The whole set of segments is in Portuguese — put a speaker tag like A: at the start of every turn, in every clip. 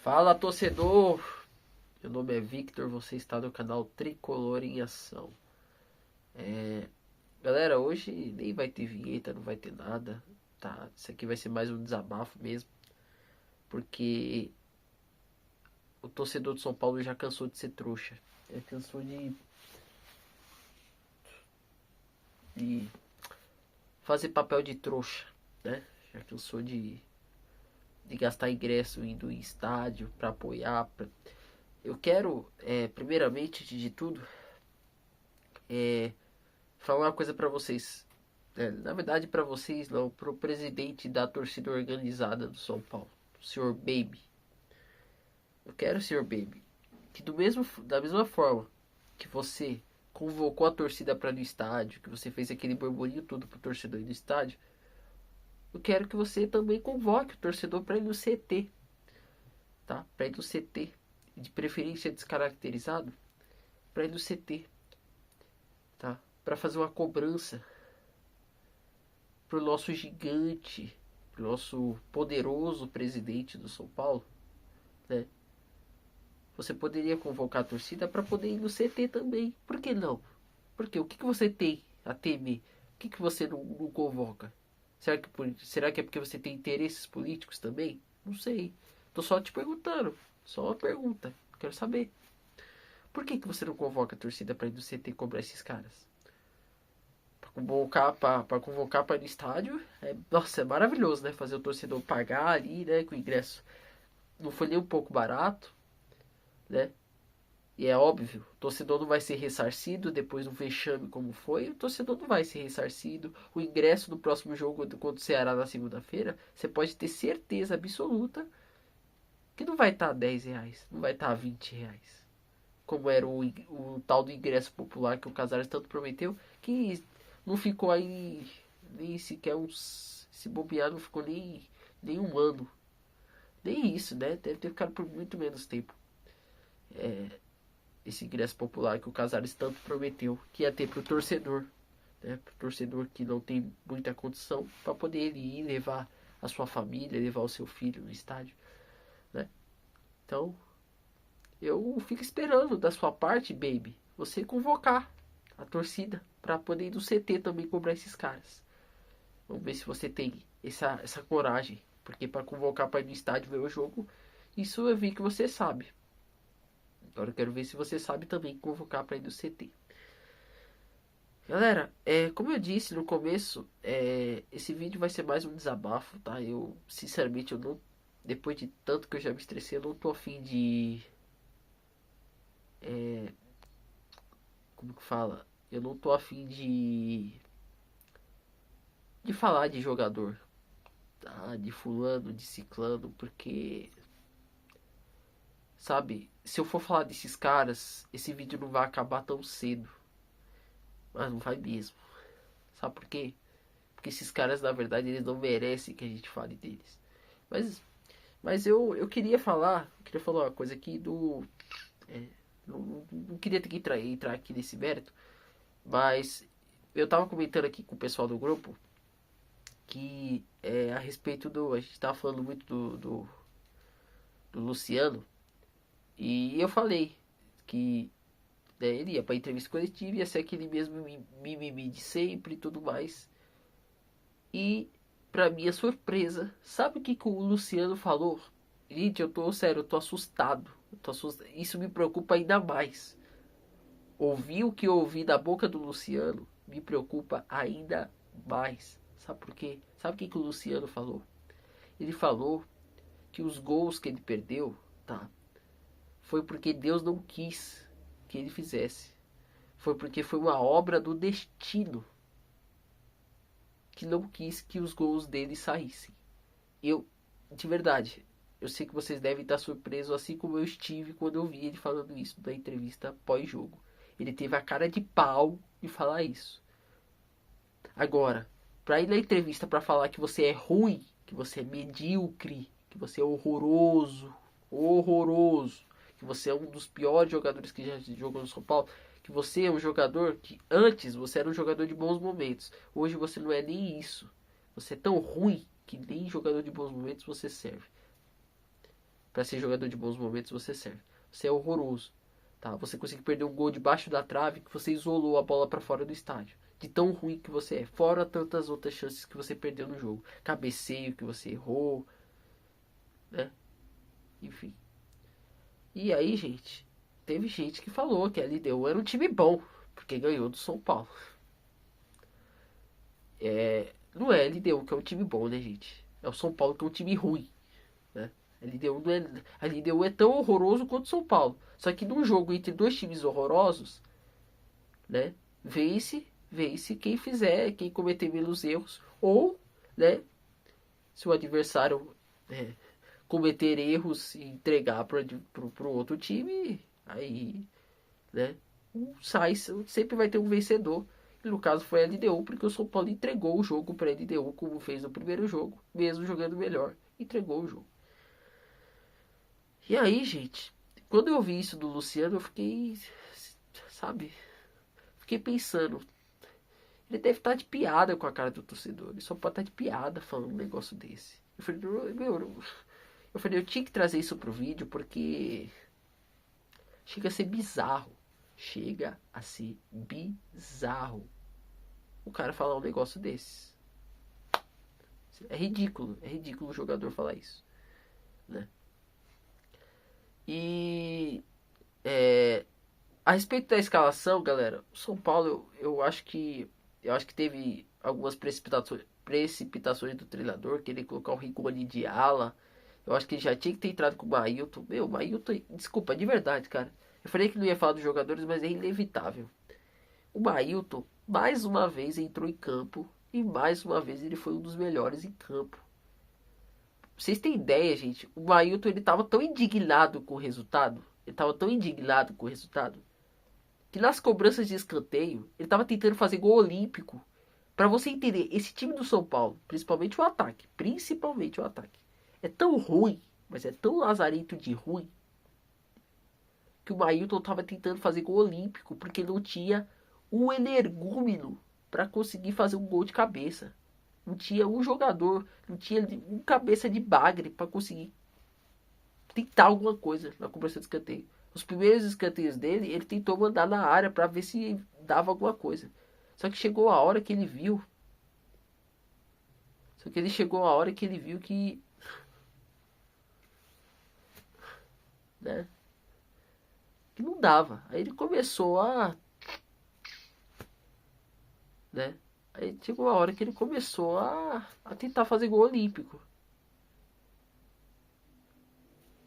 A: Fala, torcedor! Meu nome é Victor, você está no canal Tricolor em Ação. Galera, hoje nem vai ter vinheta, não vai ter nada, tá? Isso aqui vai ser mais um desabafo mesmo, porque o torcedor de São Paulo já cansou de ser trouxa. Cansou de fazer papel de trouxa, né? Já cansou de gastar ingresso indo em estádio para apoiar. Eu quero, primeiramente, antes de tudo, falar uma coisa pra vocês. Na verdade, pra vocês não, pro presidente da torcida organizada do São Paulo, o senhor Baby. Eu quero, senhor Baby, que da mesma forma que você convocou a torcida para ir no estádio, que você fez aquele burburinho todo pro torcedor ir no estádio, eu quero que você também convoque o torcedor para ir no CT, tá? Para ir no CT, de preferência descaracterizado, para ir no CT, tá? Para fazer uma cobrança pro nosso gigante, pro nosso poderoso presidente do São Paulo, né? Você poderia convocar a torcida para poder ir no CT também. Por que não? Porque o que você tem a temer? O que você não convoca? Será que é porque você tem interesses políticos também? Não sei. Tô só te perguntando. Só uma pergunta. Quero saber. Por que você não convoca a torcida para ir no CT cobrar esses caras? Para convocar para ir no estádio, nossa, é maravilhoso, né? Fazer o torcedor pagar ali, né? Com o ingresso não foi nem um pouco barato, né? E é óbvio, o torcedor não vai ser ressarcido depois do vexame como foi. O torcedor não vai ser ressarcido. O ingresso do próximo jogo contra o Ceará na segunda-feira, você pode ter certeza absoluta que não vai estar R$ 10, não vai estar R$ 20. Como era o tal do ingresso popular que o Casares tanto prometeu, que não ficou aí nem sequer uns. Se bobear, não ficou nem um ano. Nem isso, né? Deve ter ficado por muito menos tempo. Esse ingresso popular que o Casares tanto prometeu que ia ter pro torcedor, né? Pro torcedor que não tem muita condição para poder ele ir levar a sua família, levar o seu filho no estádio, né? Então, eu fico esperando da sua parte, baby, você convocar a torcida para poder ir no CT também cobrar esses caras. Vamos ver se você tem essa coragem, porque para convocar para ir no estádio ver o jogo, isso eu vi que você sabe. Agora eu quero ver se você sabe também convocar para ir no CT. Galera, como eu disse no começo, esse vídeo vai ser mais um desabafo, tá? Eu, sinceramente, eu não, depois de tanto que eu já me estressei, eu não tô afim de, como que fala? Eu não tô afim de falar de jogador, tá? De fulano, de ciclano, porque, sabe, se eu for falar desses caras, esse vídeo não vai acabar tão cedo. Mas não vai mesmo. Sabe por quê? Porque esses caras, na verdade, eles não merecem que a gente fale deles. Mas, mas eu queria falar uma coisa aqui do. Não queria ter que entrar aqui nesse mérito, mas eu tava comentando aqui com o pessoal do grupo que a respeito do. A gente tava falando muito do Luciano, e eu falei que ele ia pra entrevista coletiva, ia ser aquele mesmo mimimi de sempre e tudo mais. E, pra minha surpresa, sabe o que o Luciano falou? Gente, eu tô sério, eu tô assustado. Isso me preocupa ainda mais. Ouvir o que eu ouvi da boca do Luciano me preocupa ainda mais. Sabe por quê? Sabe o que o Luciano falou? Ele falou que os gols que ele perdeu, tá? Foi porque Deus não quis que ele fizesse. Foi porque foi uma obra do destino que não quis que os gols dele saíssem. Eu, de verdade, eu sei que vocês devem estar surpresos, assim como eu estive quando eu vi ele falando isso na entrevista pós-jogo. Ele teve a cara de pau de falar isso. Agora, pra ir na entrevista pra falar que você é ruim, que você é medíocre, que você é horroroso, horroroso, que você é um dos piores jogadores que já jogou no São Paulo, que você é um jogador que antes você era um jogador de bons momentos, hoje você não é nem isso. Você é tão ruim que nem jogador de bons momentos você serve. Pra ser jogador de bons momentos você serve. Você é horroroso. Tá? Você conseguiu perder um gol debaixo da trave que você isolou a bola pra fora do estádio. De tão ruim que você é. Fora tantas outras chances que você perdeu no jogo. Cabeceio que você errou. Né? Enfim. E aí, gente, teve gente que falou que a LDU era um time bom, porque ganhou do São Paulo. Não é a LDU que é um time bom, né, gente? É o São Paulo que é um time ruim, né? A LDU é tão horroroso quanto o São Paulo. Só que num jogo entre dois times horrorosos, né? Vence quem fizer, quem cometer menos erros. Ou, né? Se o adversário cometer erros e entregar pro outro time, aí, né? Sempre vai ter um vencedor. E no caso foi a LDU, porque o São Paulo entregou o jogo para a LDU, como fez no primeiro jogo, mesmo jogando melhor. Entregou o jogo. E aí, gente, quando eu vi isso do Luciano, eu fiquei, sabe, fiquei pensando. Ele deve estar de piada com a cara do torcedor. Ele só pode estar de piada falando um negócio desse. Eu falei, eu tinha que trazer isso pro vídeo porque chega a ser bizarro. Chega a ser bizarro o cara falar um negócio desse. É ridículo o jogador falar isso, né? E a respeito da escalação, galera, o São Paulo, eu acho que teve algumas precipitações do treinador, querer colocar o Rigoni de ala. Eu acho que ele já tinha que ter entrado com o Mailton. Meu, o Mailton, desculpa, de verdade, cara. Eu falei que não ia falar dos jogadores, mas é inevitável. O Mailton, mais uma vez, entrou em campo e mais uma vez ele foi um dos melhores em campo. Pra vocês têm ideia, gente, o Mailton ele tava tão indignado com o resultado, que nas cobranças de escanteio, ele tava tentando fazer gol olímpico. Pra você entender, esse time do São Paulo, principalmente o ataque, é tão ruim, mas é tão lazarento de ruim, que o Mailton tava tentando fazer gol olímpico, porque não tinha um energúmeno para conseguir fazer um gol de cabeça. Não tinha um jogador, não tinha um cabeça de bagre para conseguir tentar alguma coisa na cobrança de escanteio. Os primeiros escanteios dele, ele tentou mandar na área para ver se dava alguma coisa. Só que chegou a hora que ele viu. Que né, que não dava. Aí ele começou a, né? Aí chegou a hora que ele começou a tentar fazer gol olímpico.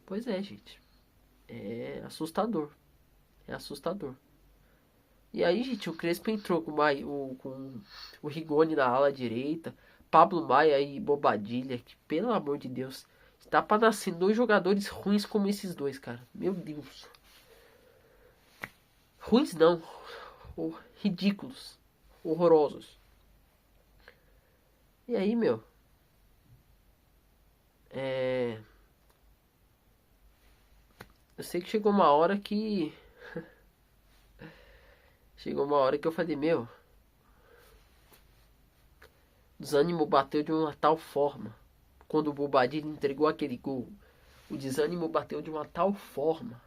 A: Pois é, gente. É assustador. É assustador. E aí, gente, o Crespo entrou com o Rigoni na ala direita, Pablo Maia e Bobadilha, que pelo amor de Deus, dá pra nascer dois jogadores ruins como esses dois, cara. Meu Deus. Ruins não. Ridículos. Horrorosos. E aí, meu? Eu sei que chegou uma hora que. Chegou uma hora que eu falei, meu. O desânimo bateu de uma tal forma. Quando o Bobadilha entregou aquele gol. O desânimo bateu de uma tal forma.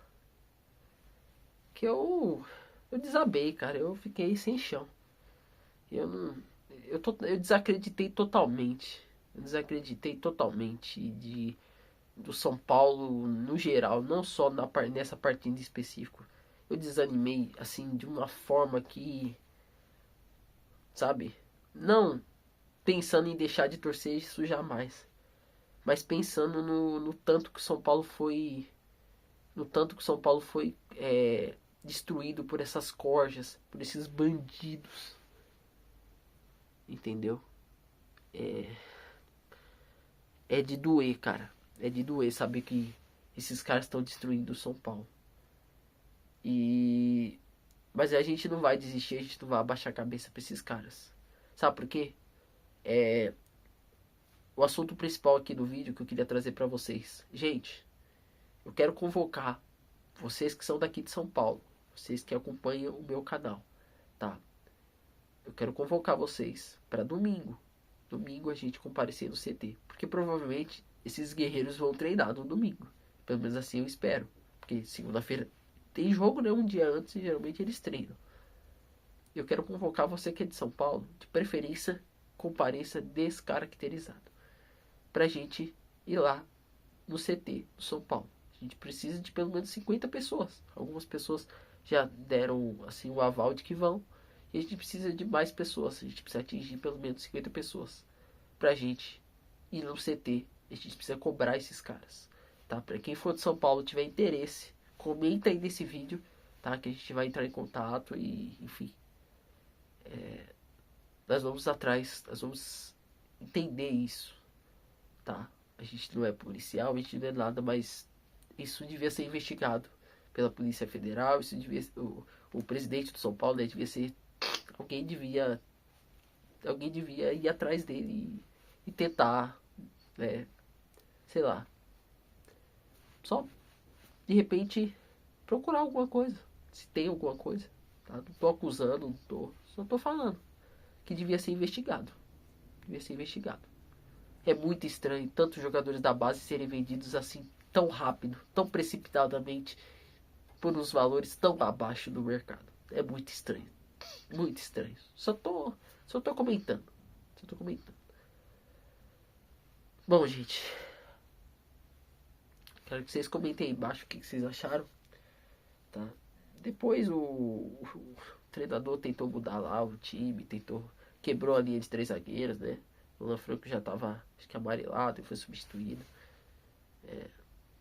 A: Que eu desabei, cara. Eu fiquei sem chão. Eu não. Eu desacreditei totalmente. Eu desacreditei totalmente do São Paulo no geral, não só nessa partida em específico. Eu desanimei assim de uma forma que, sabe, não pensando em deixar de torcer isso jamais, mas pensando no tanto que o São Paulo foi, no tanto que o São Paulo foi destruído por essas corjas, por esses bandidos, entendeu? É de doer, cara. É de doer saber que esses caras estão destruindo o São Paulo. E mas a gente não vai desistir, a gente não vai abaixar a cabeça pra esses caras. Sabe por quê? O assunto principal aqui do vídeo que eu queria trazer pra vocês. Gente, eu quero convocar vocês que são daqui de São Paulo, vocês que acompanham o meu canal, tá? Eu quero convocar vocês pra domingo. Domingo a gente comparecer no CT, porque provavelmente esses guerreiros vão treinar no domingo. Pelo menos assim eu espero. Porque segunda-feira tem jogo, né? Um dia antes e geralmente eles treinam. Eu quero convocar você que é de São Paulo, de preferência, compareça descaracterizado. Pra gente ir lá no CT do São Paulo. A gente precisa de pelo menos 50 pessoas. Algumas pessoas já deram assim o aval de que vão. E a gente precisa de mais pessoas. A gente precisa atingir pelo menos 50 pessoas. Pra gente ir no CT. A gente precisa cobrar esses caras. Tá? Pra quem for de São Paulo tiver interesse, comenta aí nesse vídeo. Tá? Que a gente vai entrar em contato e enfim. Nós vamos atrás. Nós vamos entender isso. Tá? A gente não é policial, a gente não é nada, mas isso devia ser investigado pela Polícia Federal. Isso devia, o presidente do São Paulo, né, devia ser alguém devia ir atrás dele e tentar, né, sei lá, só de repente procurar alguma coisa, se tem alguma coisa, tá? Não tô acusando, só tô falando que devia ser investigado, devia ser investigado. É muito estranho tantos jogadores da base serem vendidos assim tão rápido, tão precipitadamente, por uns valores tão abaixo do mercado. É muito estranho. Muito estranho. Só tô comentando. Só tô comentando. Bom, gente. Quero que vocês comentem aí embaixo o que vocês acharam. Tá? Depois o treinador tentou mudar lá o time, quebrou a linha de 3 zagueiros, né? O Luan Franco já estava, acho que amarelado e foi substituído.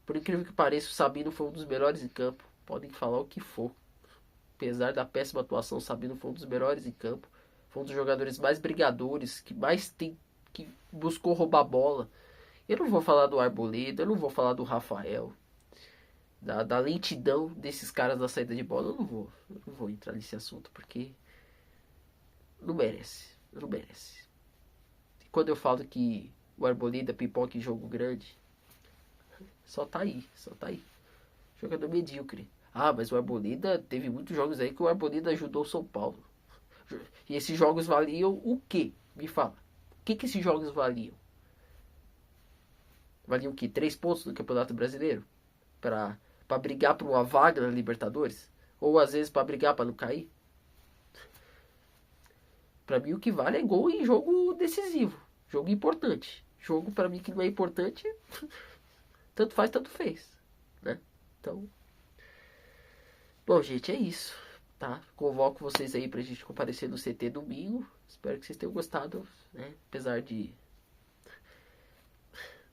A: Por incrível que pareça, o Sabino foi um dos melhores em campo. Podem falar o que for. Apesar da péssima atuação, o Sabino foi um dos melhores em campo. Foi um dos jogadores mais brigadores, que buscou roubar bola. Eu não vou falar do Arboleda, eu não vou falar do Rafael. Da lentidão desses caras na saída de bola, eu não vou entrar nesse assunto, porque não merece. Não merece. E quando eu falo que o Arboleda pipoca em jogo grande, só tá aí, só tá aí. Jogador medíocre. Ah, mas o Arboleda teve muitos jogos aí que o Arboleda ajudou o São Paulo. E esses jogos valiam o quê? Me fala. O que esses jogos valiam? Valiam o quê? 3 pontos no Campeonato Brasileiro? Pra brigar por uma vaga na Libertadores? Ou às vezes pra brigar pra não cair? Pra mim o que vale é gol em jogo decisivo. Jogo importante. Jogo pra mim que não é importante, tanto faz, tanto fez. Né? Então... Bom, gente, é isso, tá? Convoco vocês aí pra gente comparecer no CT domingo. Espero que vocês tenham gostado, né? Apesar de...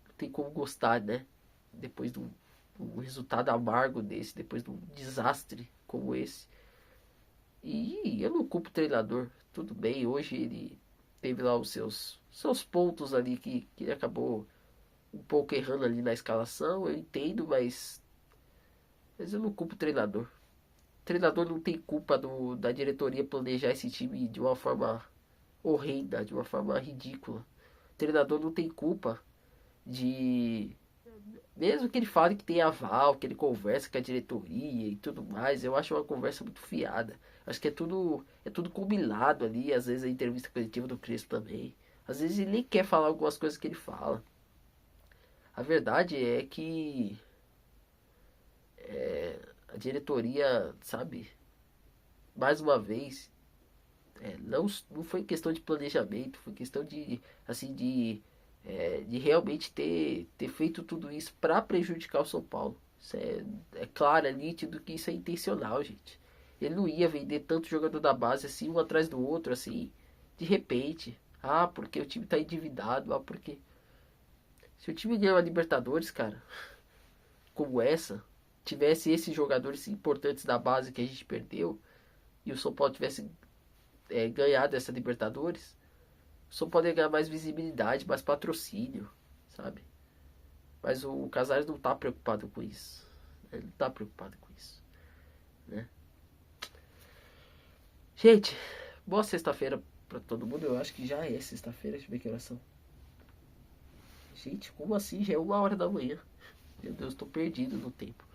A: Não tem como gostar, né? Depois de um resultado amargo desse, depois de um desastre como esse. E eu não culpo o treinador. Tudo bem, hoje ele teve lá os seus pontos ali que ele acabou um pouco errando ali na escalação. Eu entendo, mas eu não culpo o treinador. O treinador não tem culpa da diretoria planejar esse time de uma forma horrenda, de uma forma ridícula. O treinador não tem culpa de... Mesmo que ele fale que tem aval, que ele conversa com a diretoria e tudo mais, eu acho uma conversa muito fiada. Acho que é tudo combinado ali, às vezes a entrevista coletiva do Crespo também. Às vezes ele nem quer falar algumas coisas que ele fala. A verdade é que a diretoria, sabe, mais uma vez, não foi questão de planejamento, foi questão de, assim, de realmente ter feito tudo isso para prejudicar o São Paulo. Isso é claro, é nítido que isso é intencional, gente. Ele não ia vender tanto jogador da base assim, um atrás do outro, assim, de repente. Ah, porque o time tá endividado, ah, porque... Se o time ganhar uma Libertadores, cara, como essa, tivesse esses jogadores importantes da base que a gente perdeu, e o São Paulo tivesse ganhado essa Libertadores, o São Paulo ia ganhar mais visibilidade, mais patrocínio, sabe? Mas o Casares não tá preocupado com isso. Ele não tá preocupado com isso, né? Gente, boa sexta-feira pra todo mundo. Eu acho que já é sexta-feira, deixa eu ver que horas são. Gente, como assim? Já é 1h da manhã. Meu Deus, tô perdido no tempo.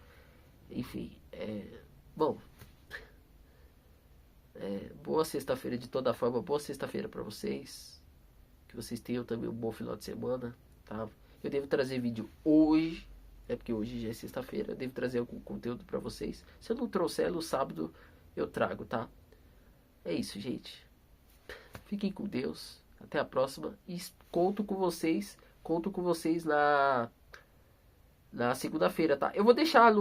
A: Enfim, bom, boa sexta-feira de toda forma. Boa sexta-feira pra vocês. Que vocês tenham também um bom final de semana, tá? Eu devo trazer vídeo hoje, É porque hoje já é sexta-feira, eu devo trazer algum conteúdo pra vocês. Se eu não trouxer, no sábado eu trago, tá? É isso, gente. Fiquem com Deus. Até a próxima. E conto com vocês. Conto com vocês na segunda-feira, tá? Eu vou deixar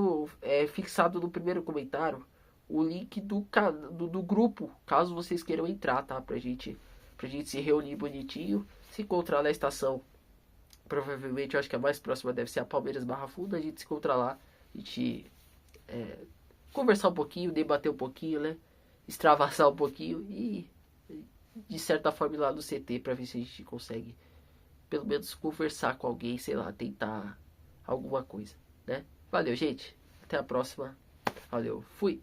A: fixado no primeiro comentário o link do grupo, caso vocês queiram entrar, tá? Pra gente se reunir bonitinho, se encontrar na estação. Provavelmente, eu acho que a mais próxima deve ser a Palmeiras Barra Funda. A gente se encontra lá, a gente conversar um pouquinho, debater um pouquinho, né? Extravasar um pouquinho e, de certa forma, ir lá no CT pra ver se a gente consegue, pelo menos, conversar com alguém, sei lá, tentar alguma coisa, né? Valeu, gente. Até a próxima. Valeu. Fui.